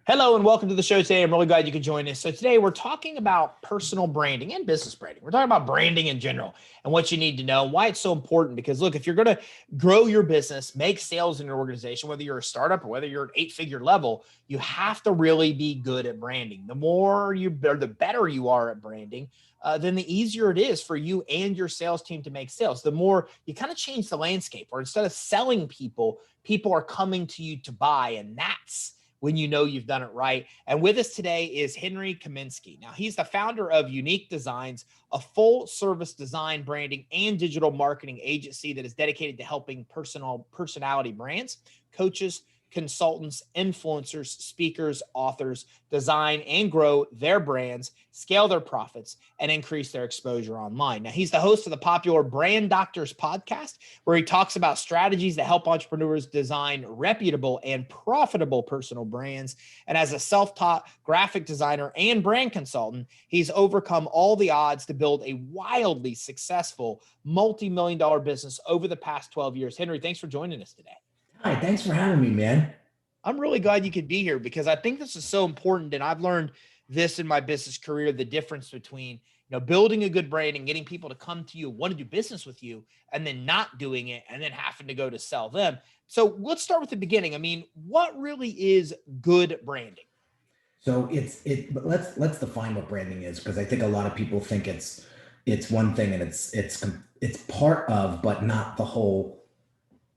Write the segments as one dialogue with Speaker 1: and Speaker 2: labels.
Speaker 1: Hello and welcome to the show today. I'm really glad you could join us. So today we're talking about personal branding and business branding. We're talking about branding in general and what you need to know and why it's so important. Because look, if you're going to grow your business, make sales in your organization, whether you're a startup or whether you're an 8-figure level, you have to really be good at branding. The more you, or the better you are at branding, then the easier it is for you and your sales team to make sales. The more you kind of change the landscape, or instead of selling people, people are coming to you to buy, and that's when you know you've done it right. And with us today is Henry Kaminsky. Now, he's the founder of Unique Designz, a full-service design, branding, and digital marketing agency that is dedicated to helping personality brands, coaches, consultants, influencers, speakers, authors design and grow their brands, scale their profits, and increase their exposure online. Now, he's the host of the popular Brand Doctors podcast, where he talks about strategies that help entrepreneurs design reputable and profitable personal brands. And as a self-taught graphic designer and brand consultant, he's overcome all the odds to build a wildly successful multi-million-dollar business over the past 12 years. Henry, thanks for joining us today.
Speaker 2: Hi, thanks for having me, man.
Speaker 1: I'm really glad you could be here because I think this is so important. And I've learned this in my business career, the difference between, building a good brand and getting people to come to you, want to do business with you, and then not doing it and then having to go to sell them. So let's start with the beginning. I mean, what really is good branding?
Speaker 2: So but let's define what branding is, because I think a lot of people think it's one thing and it's part of, but not the whole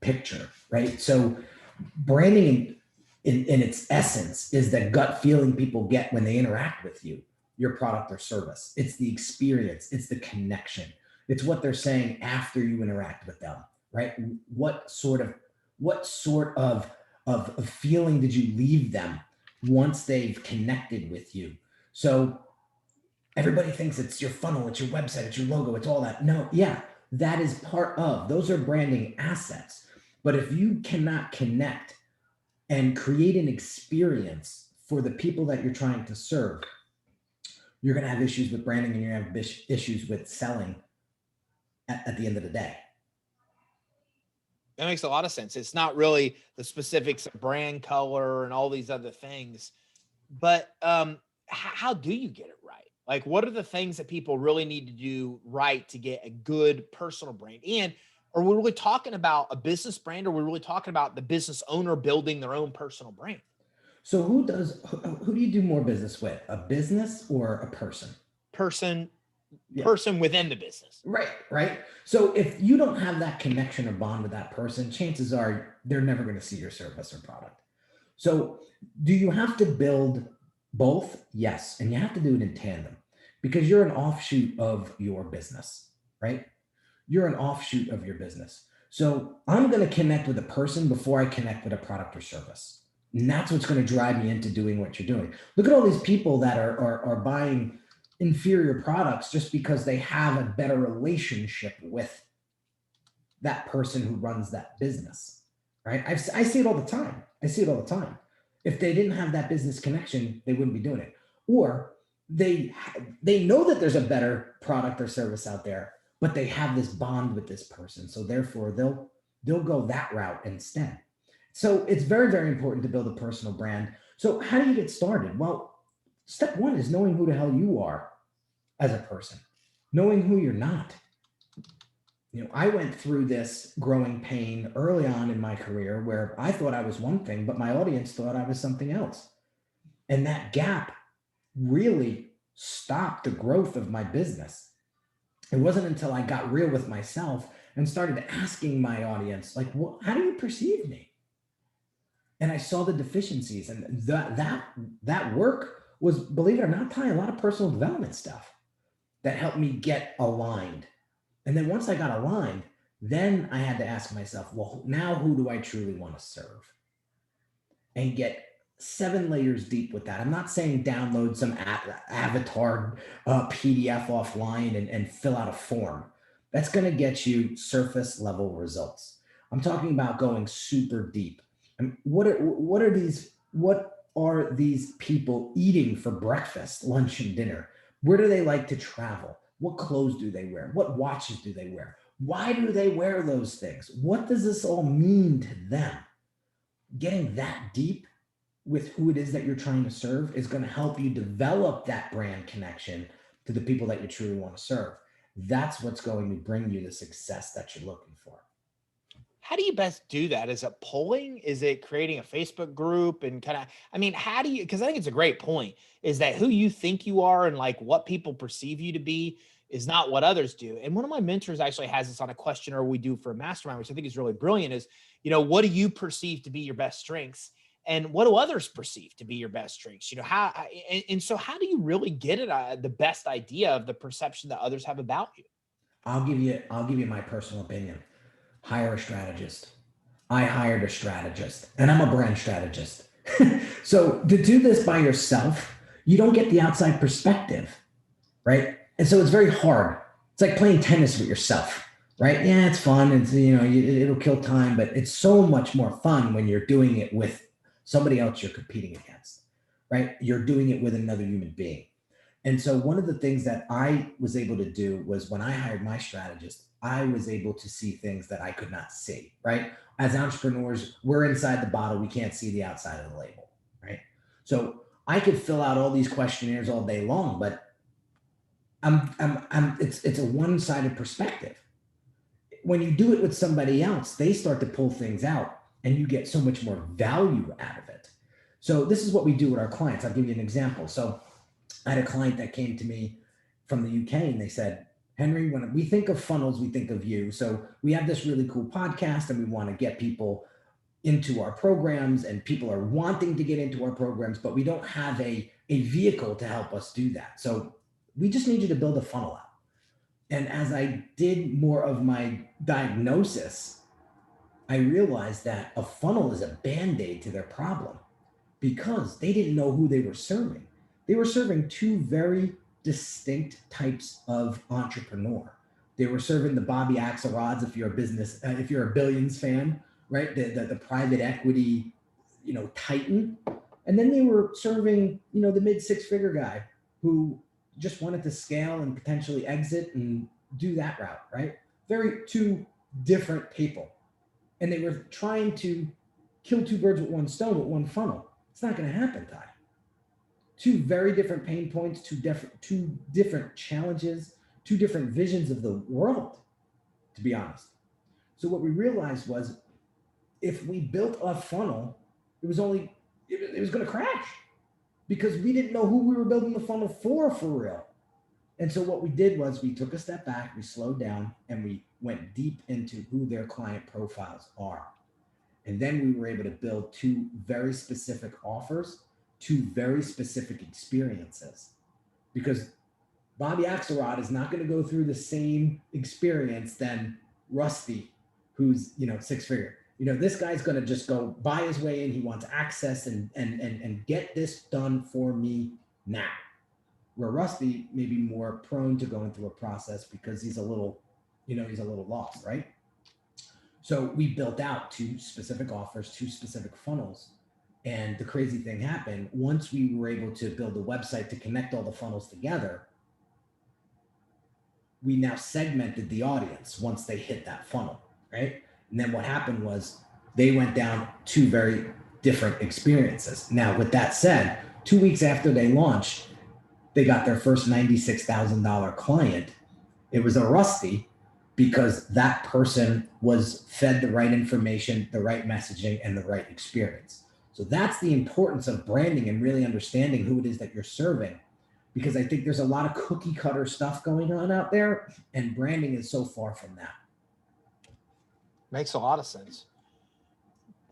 Speaker 2: picture, right? So branding in its essence is the gut feeling people get when they interact with you, your product or service. It's the experience, it's the connection, it's what they're saying after you interact with them, right? What sort of feeling did you leave them once they've connected with you? So everybody thinks it's your funnel, it's your website, it's your logo, it's all that. No, yeah, that is part of, those are branding assets. But if you cannot connect and create an experience for the people that you're trying to serve, you're going to have issues with branding and you're going to have issues with selling at the end of the day.
Speaker 1: That makes a lot of sense. It's not really the specifics of brand color and all these other things, but how do you get it right? Like, what are the things that people really need to do right to get a good personal brand? And are we really talking about a business brand, or are we really talking about the business owner building their own personal brand?
Speaker 2: So who do you do more business with, a business or a person?
Speaker 1: Person within the business.
Speaker 2: Right. So if you don't have that connection or bond with that person, chances are they're never going to see your service or product. So do you have to build both? Yes. And you have to do it in tandem, because you're an offshoot of your business, right? You're an offshoot of your business. So I'm going to connect with a person before I connect with a product or service. And that's what's going to drive me into doing what you're doing. Look at all these people that are buying inferior products just because they have a better relationship with that person who runs that business, right? I see it all the time. If they didn't have that business connection, they wouldn't be doing it. Or they know that there's a better product or service out there, but they have this bond with this person. So therefore they'll go that route instead. So it's very, very important to build a personal brand. So how do you get started? Well, step one is knowing who the hell you are as a person, knowing who you're not. I went through this growing pain early on in my career where I thought I was one thing, but my audience thought I was something else. And that gap really stopped the growth of my business. It wasn't until I got real with myself and started asking my audience, like, how do you perceive me? And I saw the deficiencies, and that work was, believe it or not, Ty, a lot of personal development stuff that helped me get aligned. And then once I got aligned, then I had to ask myself, well, now who do I truly want to serve? And get 7 layers deep with that. I'm not saying download some avatar PDF offline and fill out a form. That's going to get you surface level results. I'm talking about going super deep. And what are these people eating for breakfast, lunch, and dinner? Where do they like to travel? What clothes do they wear? What watches do they wear? Why do they wear those things? What does this all mean to them? Getting that deep with who it is that you're trying to serve is going to help you develop that brand connection to the people that you truly want to serve. That's what's going to bring you the success that you're looking for.
Speaker 1: How do you best do that? Is it polling? Is it creating a Facebook group and kind of, I mean, how do you, because I think it's a great point, is that who you think you are and like what people perceive you to be is not what others do. And one of my mentors actually has this on a questionnaire we do for a mastermind, which I think is really brilliant, is, what do you perceive to be your best strengths? And what do others perceive to be your best strengths? So how do you really get it, the best idea of the perception that others have about you?
Speaker 2: I'll give you my personal opinion. Hire a strategist. I hired a strategist, and I'm a brand strategist. So to do this by yourself, you don't get the outside perspective, right? And so it's very hard. It's like playing tennis with yourself, right? Yeah, it's fun. It's, it'll kill time, but it's so much more fun when you're doing it with somebody else you're competing against, right? You're doing it with another human being. And so one of the things that I was able to do was when I hired my strategist, I was able to see things that I could not see, right? As entrepreneurs, we're inside the bottle. We can't see the outside of the label, right? So I could fill out all these questionnaires all day long, but it's a one-sided perspective. When you do it with somebody else, they start to pull things out and you get so much more value out of it. So this is what we do with our clients. I'll give you an example. So I had a client that came to me from the UK and they said, Henry, when we think of funnels, we think of you. So we have this really cool podcast and we want to get people into our programs and people are wanting to get into our programs, but we don't have a vehicle to help us do that. So we just need you to build a funnel out. And as I did more of my diagnosis, I realized that a funnel is a Band-Aid to their problem because they didn't know who they were serving. They were serving two very distinct types of entrepreneur. They were serving the Bobby Axelrods, if you're a Billions fan, right? The private equity, titan. And then they were serving, the mid six-figure guy who just wanted to scale and potentially exit and do that route, right? Very two different people. And they were trying to kill two birds with one stone with one funnel. It's not going to happen, Ty. Two very different pain points, two different challenges, two different visions of the world, to be honest. So what we realized was if we built a funnel, it was going to crash because we didn't know who we were building the funnel for real. And so what we did was we took a step back, we slowed down, and we went deep into who their client profiles are. And then we were able to build two very specific offers, two very specific experiences, because Bobby Axelrod is not going to go through the same experience than Rusty, who's, six-figure. This guy's going to just go buy his way in. He wants access and get this done for me now. Where Rusty may be more prone to going through a process because he's a little lost, right? So we built out two specific offers, two specific funnels. And the crazy thing happened, once we were able to build a website to connect all the funnels together, we now segmented the audience once they hit that funnel, right? And then what happened was they went down two very different experiences. Now, with that said, 2 weeks after they launched, they got their first $96,000 client. It was a Rusty because that person was fed the right information, the right messaging, and the right experience. So that's the importance of branding and really understanding who it is that you're serving, because I think there's a lot of cookie cutter stuff going on out there, and branding is so far from that.
Speaker 1: Makes a lot of sense.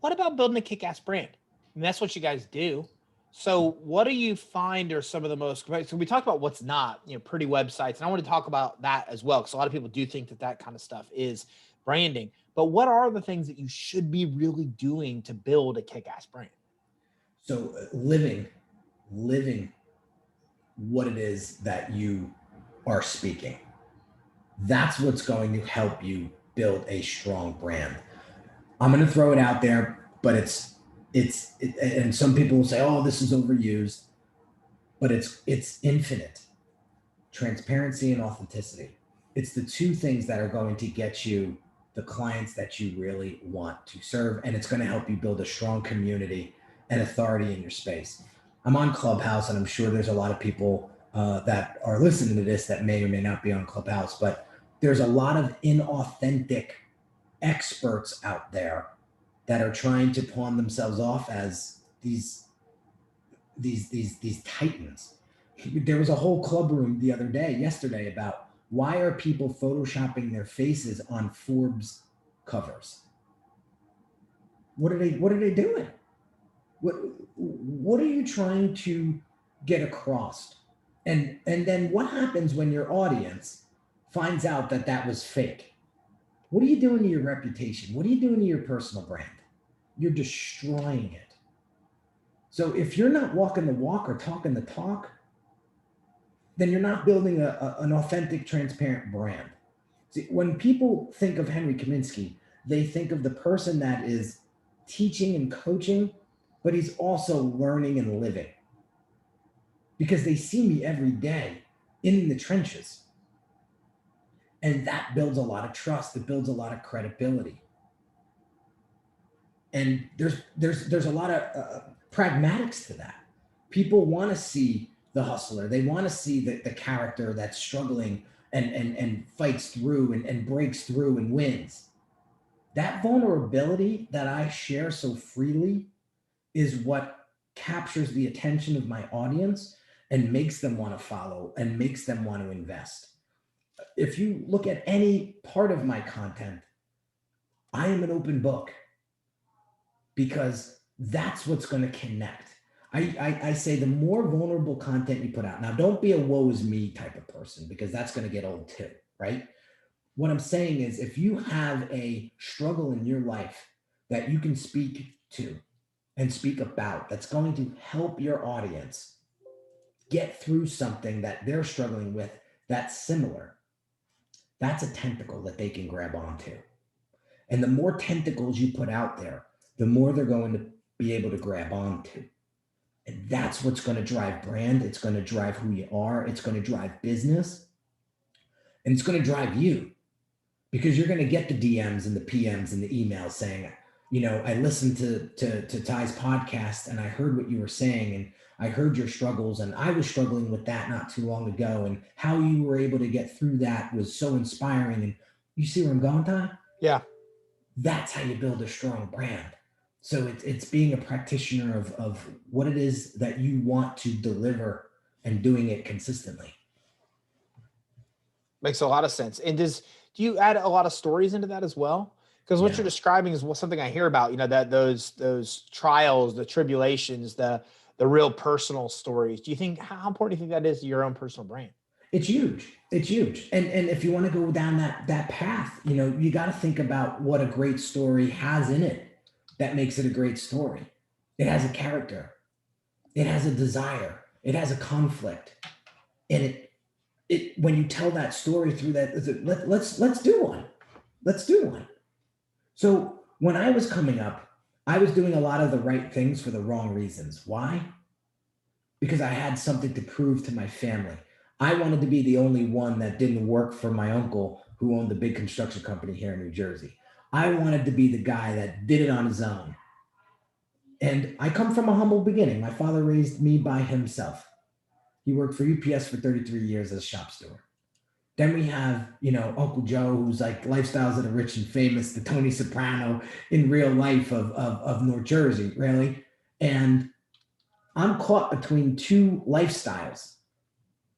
Speaker 1: What about building a kick-ass brand? I mean, that's what you guys do. So what do you find are some of the most, so we talked about what's not, pretty websites, and I want to talk about that as well, because a lot of people do think that kind of stuff is branding. But what are the things that you should be really doing to build a kick-ass brand?
Speaker 2: So living what it is that you are speaking. That's what's going to help you build a strong brand. I'm going to throw it out there, but it's and some people will say, oh, this is overused, but it's infinite. Transparency and authenticity. It's the two things that are going to get you the clients that you really want to serve. And it's going to help you build a strong community and authority in your space. I'm on Clubhouse, and I'm sure there's a lot of people that are listening to this that may or may not be on Clubhouse, but there's a lot of inauthentic experts out there that are trying to pawn themselves off as these titans. There was a whole club room yesterday, about why are people photoshopping their faces on Forbes covers? What are they doing? What are you trying to get across? And then what happens when your audience finds out that that was fake? What are you doing to your reputation? What are you doing to your personal brand? You're destroying it. So if you're not walking the walk or talking the talk, then you're not building an authentic, transparent brand. See, when people think of Henry Kaminsky, they think of the person that is teaching and coaching, but he's also learning and living, because they see me every day in the trenches. And that builds a lot of trust. It builds a lot of credibility. And there's a lot of pragmatics to that. People want to see the hustler. They want to see the character that's struggling and fights through and breaks through and wins. That vulnerability that I share so freely is what captures the attention of my audience and makes them want to follow and makes them want to invest. If you look at any part of my content, I am an open book, because that's what's going to connect. I say the more vulnerable content you put out. Now, don't be a woe is me type of person, because that's going to get old too, right? What I'm saying is, if you have a struggle in your life that you can speak to and speak about, that's going to help your audience get through something that they're struggling with that's similar, that's a tentacle that they can grab onto. And the more tentacles you put out there, the more they're going to be able to grab onto. And that's what's going to drive brand. It's going to drive who you are. It's going to drive business. And it's going to drive you, because you're going to get the DMs and the PMs and the emails saying, I listened to Ty's podcast and I heard what you were saying, and I heard your struggles, and I was struggling with that not too long ago, and how you were able to get through that was so inspiring. And you see where I'm going, Ty?
Speaker 1: Yeah.
Speaker 2: That's how you build a strong brand. So it's being a practitioner of what it is that you want to deliver and doing it consistently.
Speaker 1: Makes a lot of sense. And do you add a lot of stories into that as well? Because what you're describing is something I hear about, that those trials, the tribulations, the real personal stories. Do you think, how important do you think that is to your own personal brand?
Speaker 2: It's huge. It's huge. And if you want to go down that path, you got to think about what a great story has in it that makes it a great story. It has a character. It has a desire. It has a conflict. And it when you tell that story through that, let's do one. Let's do one. So when I was coming up, I was doing a lot of the right things for the wrong reasons. Why? Because I had something to prove to my family. I wanted to be the only one that didn't work for my uncle, who owned a big construction company here in New Jersey. I wanted to be the guy that did it on his own. And I come from a humble beginning. My father raised me by himself. He worked for UPS for 33 years as a shop steward. Then we have, Uncle Joe, who's like Lifestyles of the Rich and Famous, the Tony Soprano in real life of North Jersey, really. And I'm caught between two lifestyles.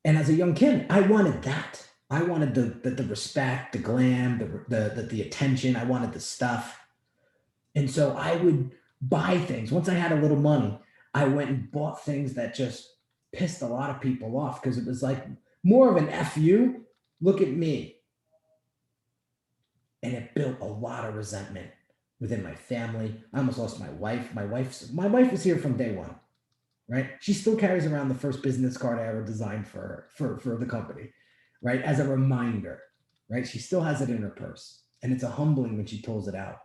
Speaker 2: And as a young kid, I wanted that. I wanted the respect, the glam, the attention. I wanted the stuff. And so I would buy things. Once I had a little money, I went and bought things that just pissed a lot of people off, because it was like more of an F you, look at me. And it built a lot of resentment within my family. I almost lost my wife. My wife was here from day one. Right? She still carries around the first business card I ever designed for the company, right? As a reminder, right? She still has it in her purse, and it's a humbling when she pulls it out.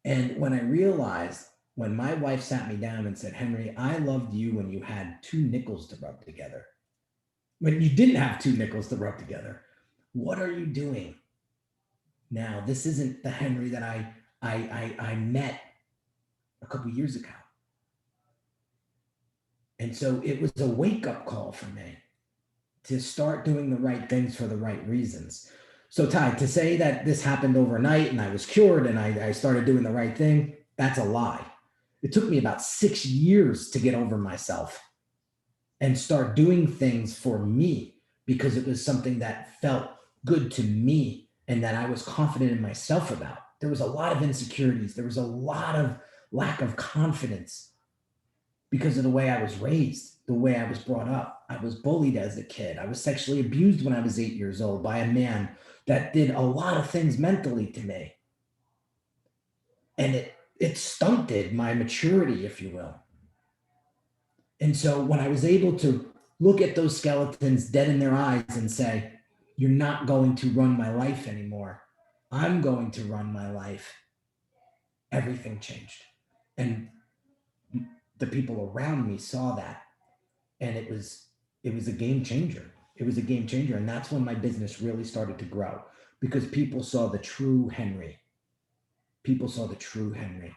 Speaker 2: And when I realized, when my wife sat me down and said, Henry, I loved you when you had two nickels to rub together. When you didn't have two nickels to rub together, what are you doing now? This isn't the Henry that I met a couple years ago. And so it was a wake-up call for me to start doing the right things for the right reasons. So Ty, to say that this happened overnight and I was cured and I started doing the right thing, that's a lie. It took me about 6 years to get over myself and start doing things for me because it was something that felt good to me and that I was confident in myself about. There was a lot of insecurities. There was a lot of lack of confidence because of the way I was raised, the way I was brought up. I was bullied as a kid. I was sexually abused when I was 8 years old by a man that did a lot of things mentally to me. And it stunted my maturity, if you will. And so when I was able to look at those skeletons dead in their eyes and say, you're not going to run my life anymore, I'm going to run my life, everything changed. And the people around me saw that. And it was a game changer. It was a game changer. And that's when my business really started to grow because people saw the true Henry. People saw the true Henry.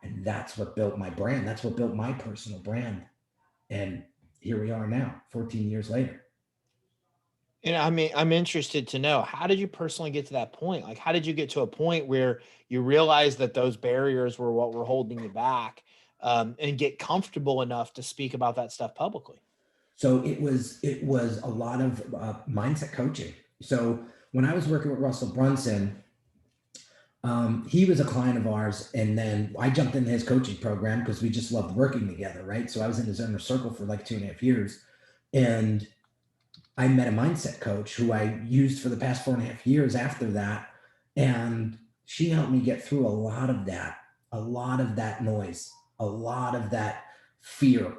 Speaker 2: And that's what built my brand. That's what built my personal brand. And here we are now, 14 years later.
Speaker 1: And I mean, I'm interested to know, how did you personally get to that point? Like, how did you get to a point where you realized that those barriers were what were holding you back, and get comfortable enough to speak about that stuff publicly?
Speaker 2: So it was a lot of mindset coaching. So when I was working with Russell Brunson, he was a client of ours, and then I jumped into his coaching program because we just loved working together, right? So I was in his inner circle for like 2.5 years, and I met a mindset coach who I used for the past 4.5 years after that, and she helped me get through a lot of that noise, a lot of that fear.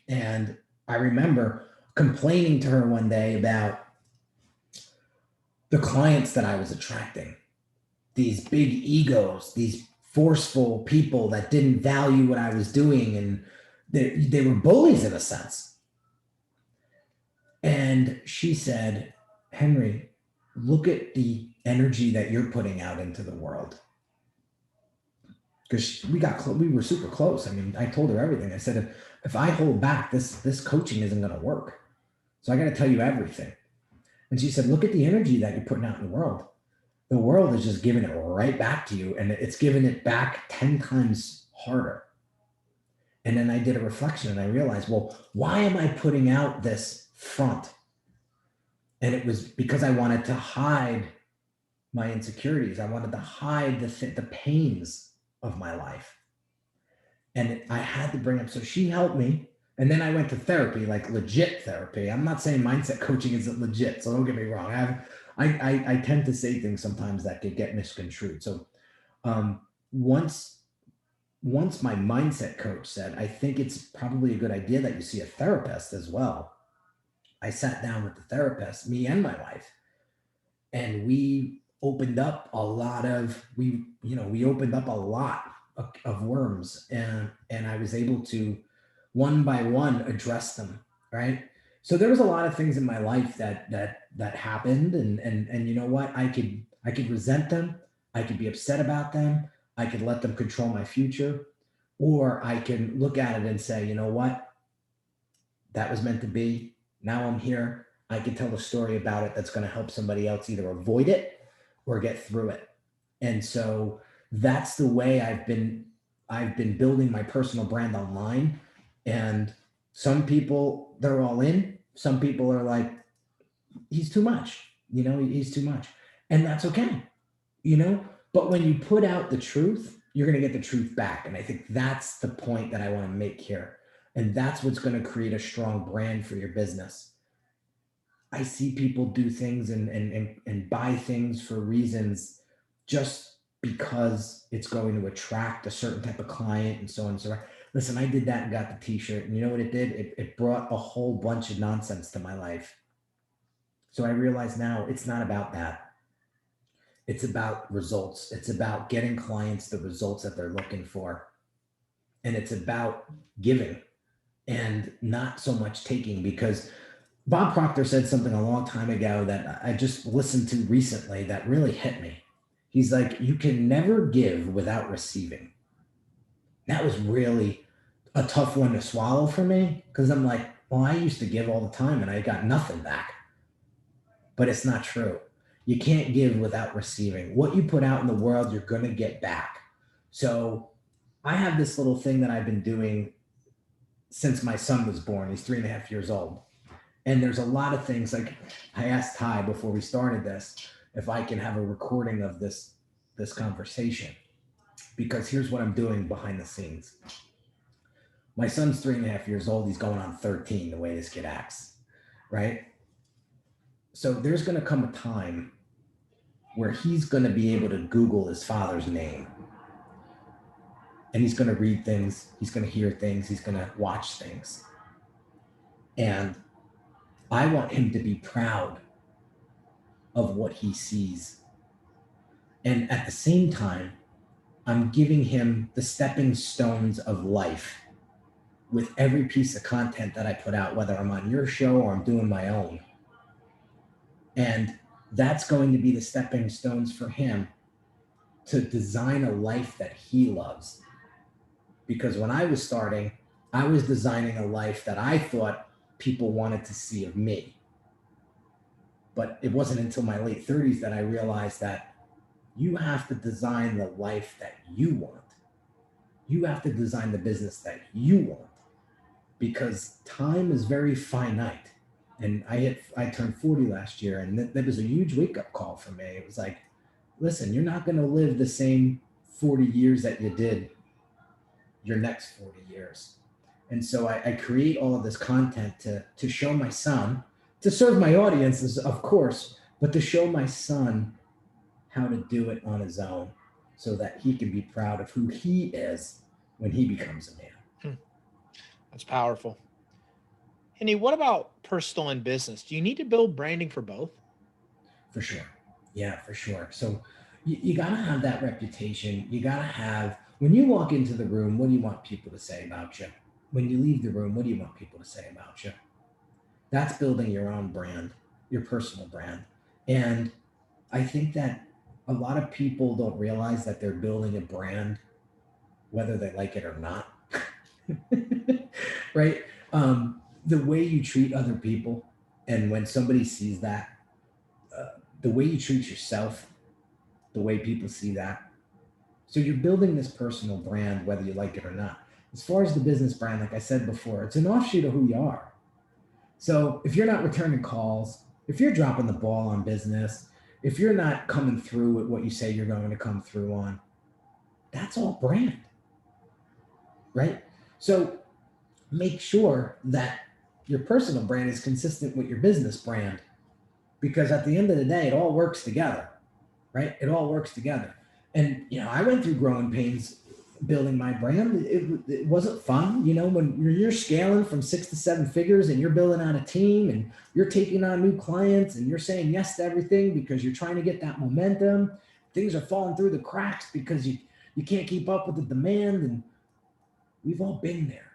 Speaker 2: And I remember complaining to her one day about the clients that I was attracting, these big egos, these forceful people that didn't value what I was doing. And they were bullies in a sense. And she said, Henry, look at the energy that you're putting out into the world. Because we were super close. I mean, I told her everything. I said, if I hold back, this coaching isn't going to work. So I got to tell you everything. And she said, look at the energy that you're putting out in the world. The world is just giving it right back to you, and it's giving it back 10 times harder. And then I did a reflection and I realized, well, why am I putting out this front? And it was because I wanted to hide my insecurities. I wanted to hide the pains of my life. And I had to bring up, so she helped me. And then I went to therapy, like legit therapy. I'm not saying mindset coaching isn't legit, so don't get me wrong. I tend to say things sometimes that could get misconstrued. So once my mindset coach said, I think it's probably a good idea that you see a therapist as well. I sat down with the therapist, me and my wife, and we opened up a lot of worms, and I was able to one by one address them, right? So there was a lot of things in my life that happened, and you know what? I could resent them, I could be upset about them, I could let them control my future, or I can look at it and say, you know what? That was meant to be. Now I'm here. I can tell a story about it that's going to help somebody else either avoid it or get through it. And so that's the way I've been building my personal brand online. And some people, they're all in. Some people are like, he's too much, he's too much. And that's okay, but when you put out the truth, you're going to get the truth back. And I think that's the point that I want to make here. And that's what's going to create a strong brand for your business. I see people do things and buy things for reasons just because it's going to attract a certain type of client and so on and so forth. Listen, I did that and got the t-shirt, and you know what it did? It brought a whole bunch of nonsense to my life. So I realize now it's not about that. It's about results. It's about getting clients the results that they're looking for. And it's about giving and not so much taking, because Bob Proctor said something a long time ago that I just listened to recently that really hit me. He's like, you can never give without receiving. That was really a tough one to swallow for me, because I'm like, well, I used to give all the time and I got nothing back. But it's not true. You can't give without receiving. What you put out in the world, you're going to get back. So I have this little thing that I've been doing since my son was born. He's 3.5 years old. And there's a lot of things, like I asked Ty before we started this, if I can have a recording of this conversation, because here's what I'm doing behind the scenes. My son's 3.5 years old. He's going on 13, the way this kid acts, right? So there's going to come a time where he's going to be able to Google his father's name. And he's going to read things. He's going to hear things. He's going to watch things. And I want him to be proud of what he sees. And at the same time, I'm giving him the stepping stones of life with every piece of content that I put out, whether I'm on your show or I'm doing my own. And that's going to be the stepping stones for him to design a life that he loves. Because when I was starting, I was designing a life that I thought people wanted to see of me. But it wasn't until my late 30s that I realized that you have to design the life that you want. You have to design the business that you want, because time is very finite. And I turned 40 last year, and that was a huge wake-up call for me. It was like, listen, you're not going to live the same 40 years that you did your next 40 years. And so I create all of this content to show my son, to serve my audiences, of course, but to show my son how to do it on his own so that he can be proud of who he is when he becomes a man.
Speaker 1: That's powerful. Henny, what about personal and business? Do you need to build branding for both?
Speaker 2: For sure. Yeah, for sure. So you got to have that reputation. You got to have, when you walk into the room, what do you want people to say about you? When you leave the room, what do you want people to say about you? That's building your own brand, your personal brand. And I think that a lot of people don't realize that they're building a brand, whether they like it or not. Right? The way you treat other people, and when somebody sees that, the way you treat yourself, the way people see that. So you're building this personal brand, whether you like it or not. As far as the business brand, like I said before, it's an offshoot of who you are. So if you're not returning calls, if you're dropping the ball on business, if you're not coming through with what you say you're going to come through on, that's all brand, right? So make sure that your personal brand is consistent with your business brand, because at the end of the day, it all works together, right? It all works together. And, I went through growing pains building my brand. It wasn't fun. When you're scaling from 6 to 7 figures and you're building out a team and you're taking on new clients and you're saying yes to everything because you're trying to get that momentum, things are falling through the cracks because you can't keep up with the demand. And we've all been there.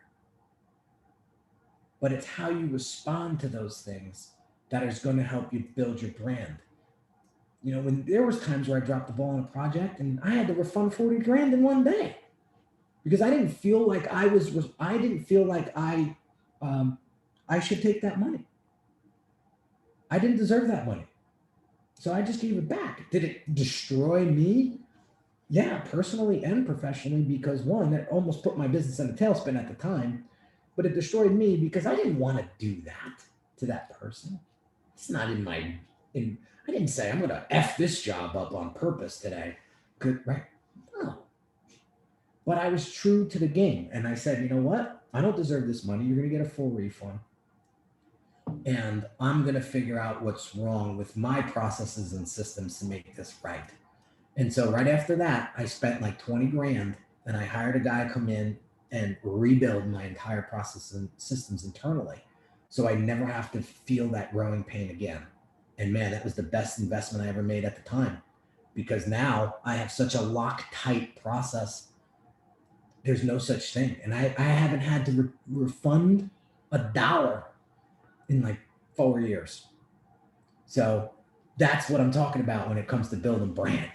Speaker 2: But it's how you respond to those things that is going to help you build your brand. When there was times where I dropped the ball on a project and I had to refund 40 grand in one day because I didn't feel like I should take that money. I didn't deserve that money. So I just gave it back. Did it destroy me? Yeah, personally and professionally, because one, that almost put my business in a tailspin at the time, but it destroyed me because I didn't want to do that to that person. It's not I didn't say I'm going to F this job up on purpose today. Good, right? No. But I was true to the game. And I said, you know what? I don't deserve this money. You're going to get a full refund. And I'm going to figure out what's wrong with my processes and systems to make this right. And so right after that, I spent like 20 grand and I hired a guy to come in and rebuild my entire process and systems internally. So I never have to feel that growing pain again. And man, that was the best investment I ever made at the time, because now I have such a lock-tight process. There's no such thing. And I haven't had to refund $1 in like 4 years. So that's what I'm talking about when it comes to building brand.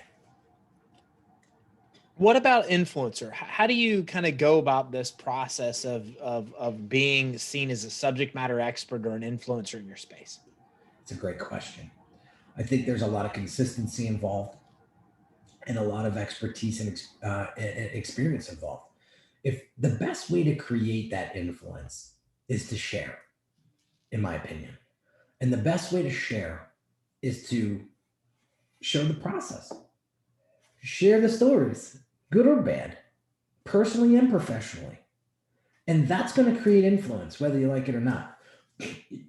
Speaker 1: What about influencer? How do you kind of go about this process of being seen as a subject matter expert or an influencer in your space?
Speaker 2: It's a great question. I think there's a lot of consistency involved and a lot of expertise and experience involved. If the best way to create that influence is to share, in my opinion, and the best way to share is to show the process, share the stories, good or bad, personally and professionally. And that's going to create influence, whether you like it or not.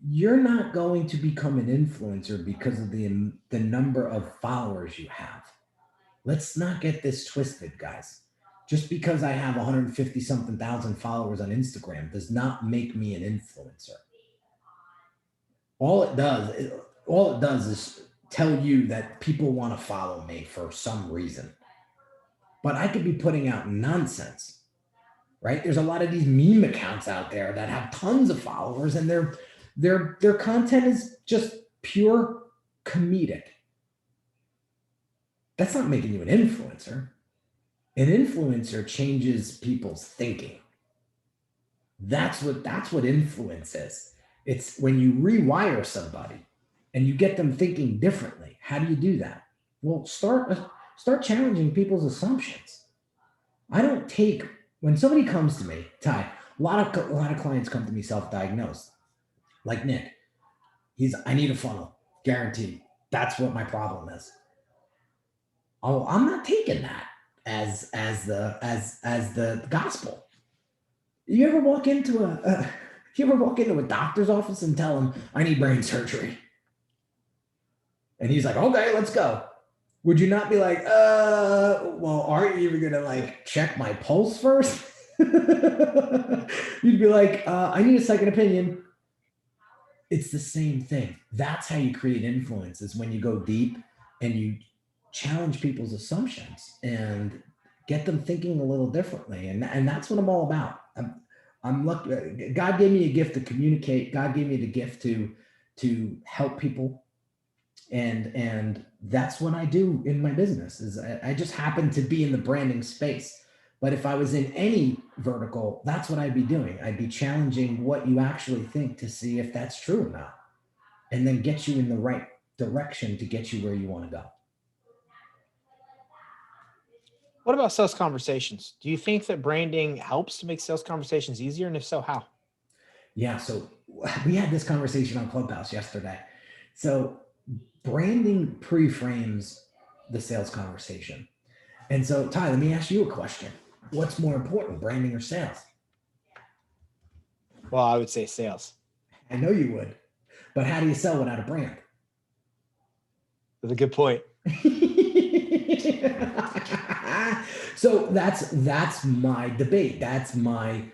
Speaker 2: You're not going to become an influencer because of the number of followers you have. Let's not get this twisted, guys. Just because I have 150 something thousand followers on Instagram does not make me an influencer. All it does, all it does is tell you that people want to follow me for some reason. But I could be putting out nonsense, right? There's a lot of these meme accounts out there that have tons of followers, and their content is just pure comedic. That's not making you an influencer. An influencer changes people's thinking. That's what influence is. It's when you rewire somebody and you get them thinking differently. How do you do that? Well, start challenging people's assumptions. I don't take when somebody comes to me, Ty. A lot of clients come to me self-diagnosed, like Nick. I need a funnel, guaranteed. That's what my problem is. Oh, I'm not taking that as the gospel. You ever walk into a doctor's office and tell him I need brain surgery, and he's like, okay, let's go. Would you not be like, well, aren't you even gonna like check my pulse first? You'd be like, I need a second opinion. It's the same thing. That's how you create influence, is when you go deep and you challenge people's assumptions and get them thinking a little differently. And that's what I'm all about. I'm lucky. God gave me a gift to communicate. God gave me the gift to help people. And that's what I do in my business. Is I just happen to be in the branding space. But if I was in any vertical, that's what I'd be doing. I'd be challenging what you actually think to see if that's true or not, and then get you in the right direction to get you where you want to go.
Speaker 1: What about sales conversations? Do you think that branding helps to make sales conversations easier? And if so, how?
Speaker 2: Yeah. So we had this conversation on Clubhouse yesterday. So branding pre-frames the sales conversation. And so, Ty, let me ask you a question. What's more important, branding or sales?
Speaker 1: Well, I would say sales.
Speaker 2: I know you would, but how do you sell without a brand?
Speaker 1: That's a good point.
Speaker 2: So that's my debate. That's my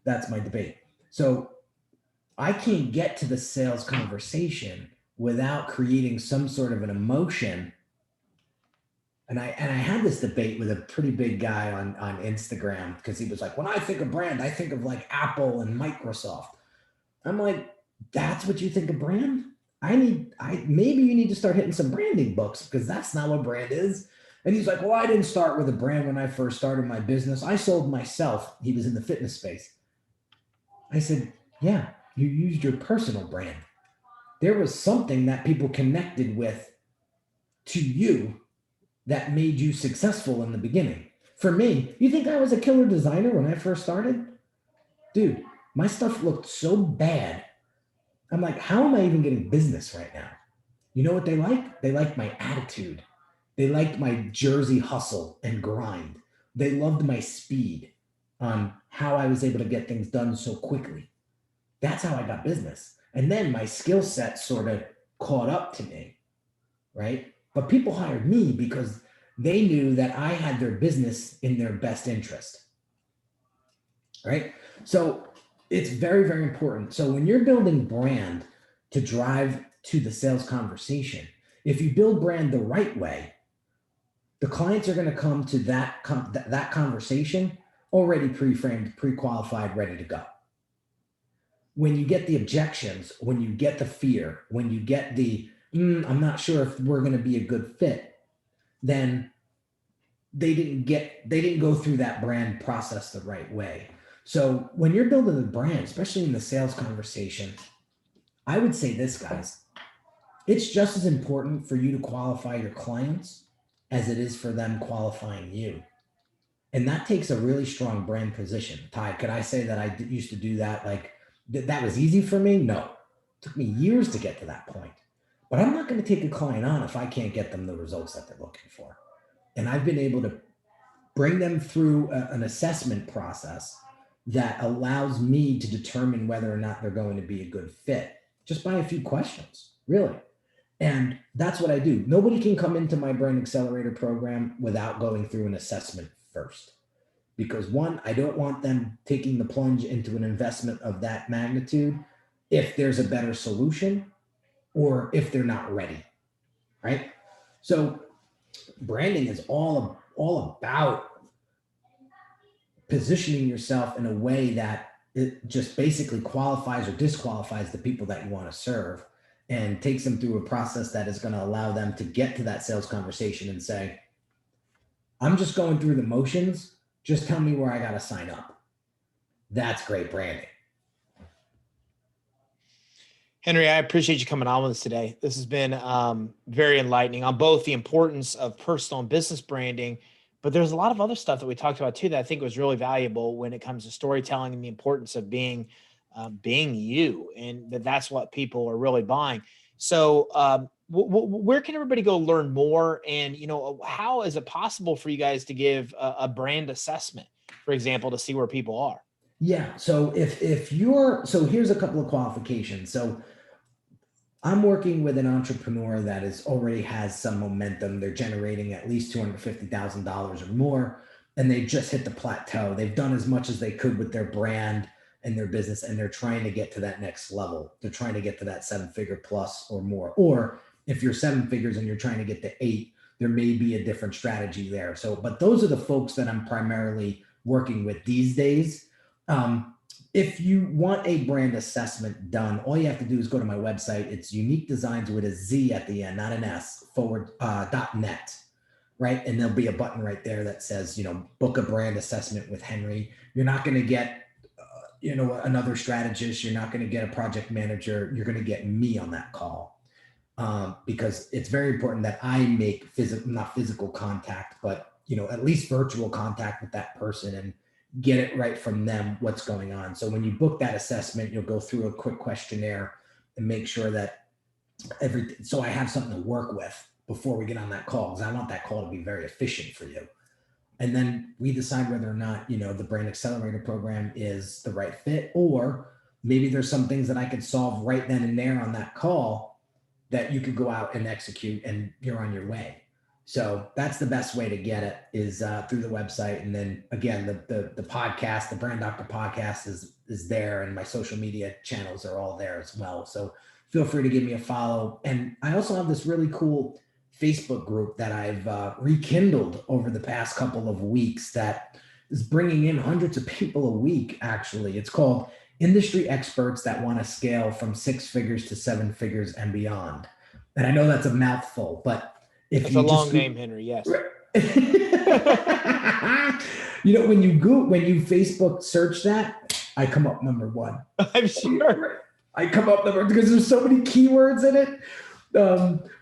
Speaker 2: debate. So I can't get to the sales conversation without creating some sort of an emotion. And I had this debate with a pretty big guy on Instagram, because he was like, when I think of brand, I think of like Apple and Microsoft. I'm like, that's what you think of brand? Maybe you need to start hitting some branding books, because that's not what brand is. And he's like, well, I didn't start with a brand when I first started my business. I sold myself. He was in the fitness space. I said, yeah, you used your personal brand. There was something that people connected with to you that made you successful in the beginning. For me, you think I was a killer designer when I first started? Dude, my stuff looked so bad. I'm like, how am I even getting business right now? You know what they like? They like my attitude. They liked my Jersey hustle and grind. They loved my speed on how I was able to get things done so quickly. That's how I got business. And then my skill set sort of caught up to me, right? But people hired me because they knew that I had their business in their best interest, right? So it's very, very important. So when you're building brand to drive to the sales conversation, if you build brand the right way, the clients are going to come to that conversation already pre-framed, pre-qualified, ready to go. When you get the objections, when you get the fear, when you get the, I'm not sure if we're going to be a good fit, then they didn't go through that brand process the right way. So when you're building a brand, especially in the sales conversation, I would say this, guys, it's just as important for you to qualify your clients as it is for them qualifying you. And that takes a really strong brand position. Ty, could I say that I used to do that? Like that was easy for me? No, it took me years to get to that point. But I'm not going to take a client on if I can't get them the results that they're looking for. And I've been able to bring them through an assessment process that allows me to determine whether or not they're going to be a good fit just by a few questions, really. And that's what I do. Nobody can come into my Brand Accelerator program without going through an assessment first. Because one, I don't want them taking the plunge into an investment of that magnitude if there's a better solution or if they're not ready, right? So branding is all about positioning yourself in a way that it just basically qualifies or disqualifies the people that you want to serve and takes them through a process that is going to allow them to get to that sales conversation and say, I'm just going through the motions. Just tell me where I got to sign up. That's great branding.
Speaker 1: Henry, I appreciate you coming on with us today. This has been very enlightening on both the importance of personal and business branding, but there's a lot of other stuff that we talked about too that I think was really valuable when it comes to storytelling and the importance of being you, and that's what people are really buying. So where can everybody go learn more? And, how is it possible for you guys to give a brand assessment, for example, to see where people are?
Speaker 2: Yeah. So so here's a couple of qualifications. So I'm working with an entrepreneur that already has some momentum. They're generating at least $250,000 or more, and they just hit the plateau. They've done as much as they could with their brand and their business, and they're trying to get to that next level. They're trying to get to that 7-figure plus or more. Or if you're 7 figures and you're trying to get to 8, there may be a different strategy there. So, but those are the folks that I'm primarily working with these days. If you want a brand assessment done, all you have to do is go to my website. It's Unique Designz with a Z at the end, not an S, .net, right? And there'll be a button right there that says, book a brand assessment with Henry. You're not going to get, another strategist. You're not going to get a project manager. You're going to get me on that call because it's very important that I make not physical contact, but, at least virtual contact with that person and get it right from them what's going on. So when you book that assessment, you'll go through a quick questionnaire and make sure that so I have something to work with before we get on that call, because I want that call to be very efficient for you. And then we decide whether or not, the Brand Accelerator program is the right fit, or maybe there's some things that I could solve right then and there on that call that you could go out and execute and you're on your way. So that's the best way to get it is through the website. And then again, the podcast, the Brand Doctor podcast is there, and my social media channels are all there as well. So feel free to give me a follow. And I also have this really cool Facebook group that I've rekindled over the past couple of weeks that is bringing in hundreds of people a week. Actually, it's called Industry Experts That Want to Scale from 6 Figures to 7 Figures and Beyond. And I know that's a mouthful, but
Speaker 1: it's a long name, Henry. Yes.
Speaker 2: When you Facebook search that, I come up number 1.
Speaker 1: I'm sure.
Speaker 2: I come up number because there's so many keywords in it.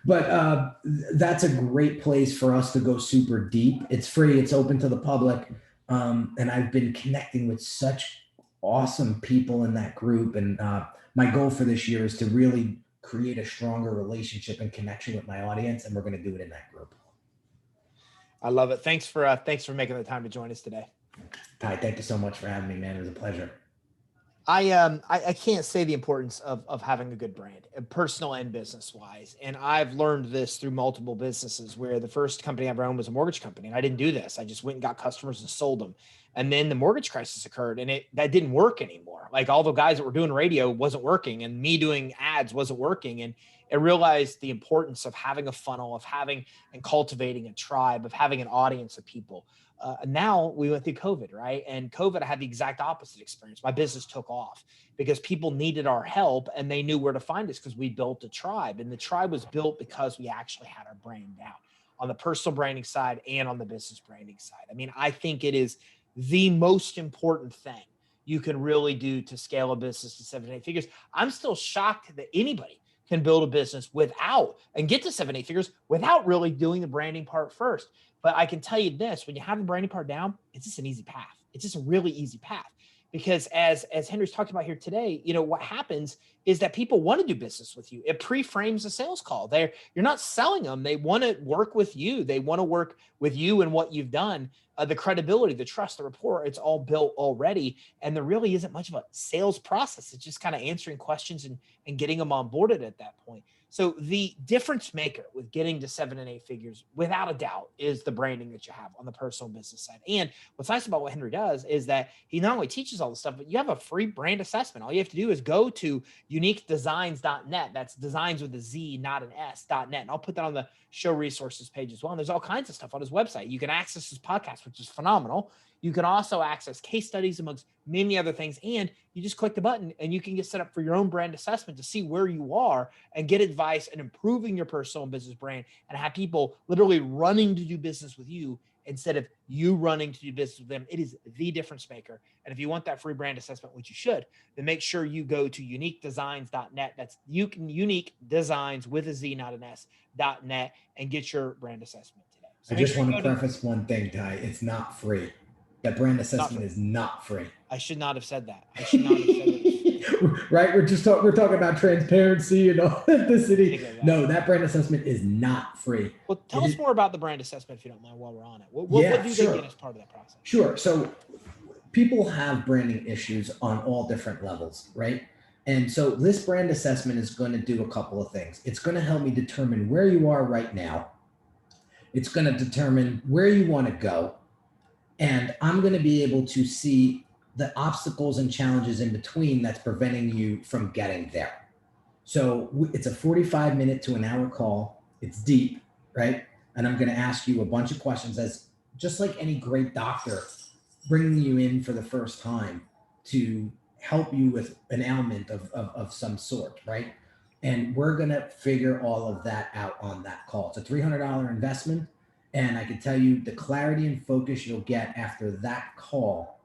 Speaker 2: But that's a great place for us to go super deep. It's free. It's open to the public. And I've been connecting with such awesome people in that group. And my goal for this year is to really create a stronger relationship and connection with my audience. And we're going to do it in that group.
Speaker 1: I love it. Thanks for making the time to join us today.
Speaker 2: Ty, thank you so much for having me, man. It was a pleasure.
Speaker 1: I can't say the importance of having a good brand, personal and business wise. And I've learned this through multiple businesses, where the first company I owned was a mortgage company. And I didn't do this. I just went and got customers and sold them. And then the mortgage crisis occurred, and that didn't work anymore. Like, all the guys that were doing radio wasn't working, and me doing ads wasn't working. And I realized the importance of having a funnel, of having and cultivating a tribe, of having an audience of people. Now we went through COVID, right? And COVID, I had the exact opposite experience. My business took off because people needed our help, and they knew where to find us because we built a tribe, and the tribe was built because we actually had our brand out. on the personal branding side and on the business branding side. I mean, I think it is the most important thing you can really do to scale a business to 7 to 8 figures. I'm still shocked that anybody can build a business without and get to 7, 8 figures without really doing the branding part first. But I can tell you this, when you have the branding part down, it's just an easy path. It's just a really easy path. Because as Henry's talked about here today, you know, what happens is that people want to do business with you. It pre-frames a sales call. You're not selling them. They want to work with you. They want to work with you and what you've done. The credibility, the trust, the rapport, it's all built already. And there really isn't much of a sales process. It's just kind of answering questions and getting them onboarded at that point. So the difference maker with getting to 7 and 8 figures, without a doubt, is the branding that you have on the personal business side. And what's nice about what Henry does is that he not only teaches all this stuff, but you have a free brand assessment. All you have to do is go to uniquedesignz.net. That's designs with a Z, not an S.net. And I'll put that on the show resources page as well. And there's all kinds of stuff on his website. You can access his podcast, which is phenomenal. You can also access case studies amongst many other things. And you just click the button and you can get set up for your own brand assessment to see where you are and get advice and improving your personal and business brand and have people literally running to do business with you instead of you running to do business with them. It is the difference maker. And if you want that free brand assessment, which you should, then make sure you go to uniquedesignz.net. That's Unique Designz with a Z, not an S.net, and get your brand assessment today. So
Speaker 2: I just want to preface one thing, Ty. It's not free. That brand assessment is not free.
Speaker 1: I should not have said that. I should not have said it.
Speaker 2: Right? We're talking about transparency and authenticity. No, that brand assessment is not free.
Speaker 1: Well, tell us more about the brand assessment if you don't mind while we're on it. What do they get as part of that process?
Speaker 2: Sure. So people have branding issues on all different levels, right? And so this brand assessment is going to do a couple of things. It's going to help me determine where you are right now. It's going to determine where you want to go. And I'm going to be able to see the obstacles and challenges in between that's preventing you from getting there. So it's a 45-minute to an hour call. It's deep, right? And I'm going to ask you a bunch of questions as just like any great doctor bringing you in for the first time to help you with an ailment of some sort, right? And we're going to figure all of that out on that call. It's a $300 investment. And I can tell you the clarity and focus you'll get after that call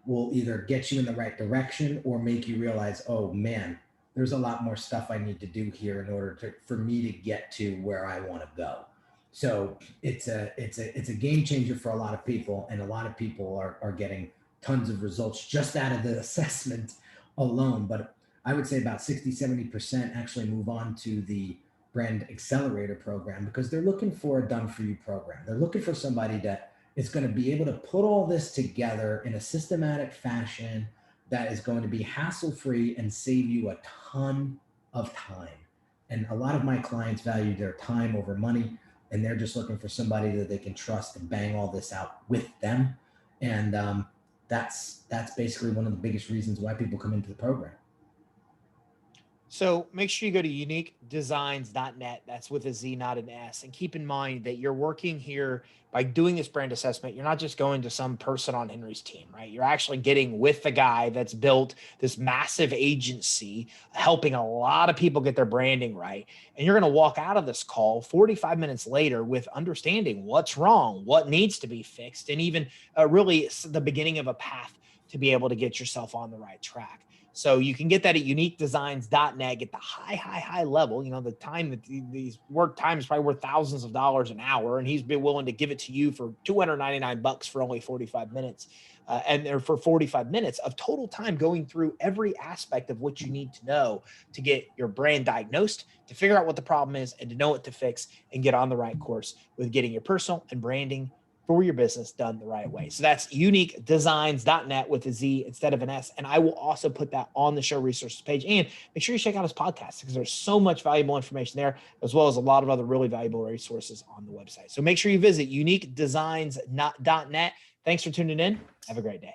Speaker 2: will either get you in the right direction or make you realize, oh man, there's a lot more stuff I need to do here in order for me to get to where I want to go. So it's a game changer for a lot of people, and a lot of people are getting tons of results just out of the assessment alone. But I would say about 60-70% actually move on to the brand accelerator program because they're looking for a done for you program. They're looking for somebody that is going to be able to put all this together in a systematic fashion that is going to be hassle-free and save you a ton of time. And a lot of my clients value their time over money, and they're just looking for somebody that they can trust and bang all this out with them. And that's basically one of the biggest reasons why people come into the program.
Speaker 1: So make sure you go to uniquedesignz.net. That's with a Z, not an S. And keep in mind that you're working here by doing this brand assessment. You're not just going to some person on Henry's team, right? You're actually getting with the guy that's built this massive agency, helping a lot of people get their branding right. And you're going to walk out of this call 45 minutes later with understanding what's wrong, what needs to be fixed, and even really the beginning of a path to be able to get yourself on the right track. So you can get that at uniquedesignz.net, get the high level. You know, the time that these work time is probably worth thousands of dollars an hour. And he's been willing to give it to you for $299 for only 45 minutes. And for 45 minutes of total time going through every aspect of what you need to know to get your brand diagnosed, to figure out what the problem is and to know what to fix and get on the right course with getting your personal and branding for your business done the right way. So that's uniquedesignz.net with a Z instead of an S. And I will also put that on the show resources page. And make sure you check out his podcast because there's so much valuable information there, as well as a lot of other really valuable resources on the website. So make sure you visit uniquedesignz.net. Thanks for tuning in. Have a great day.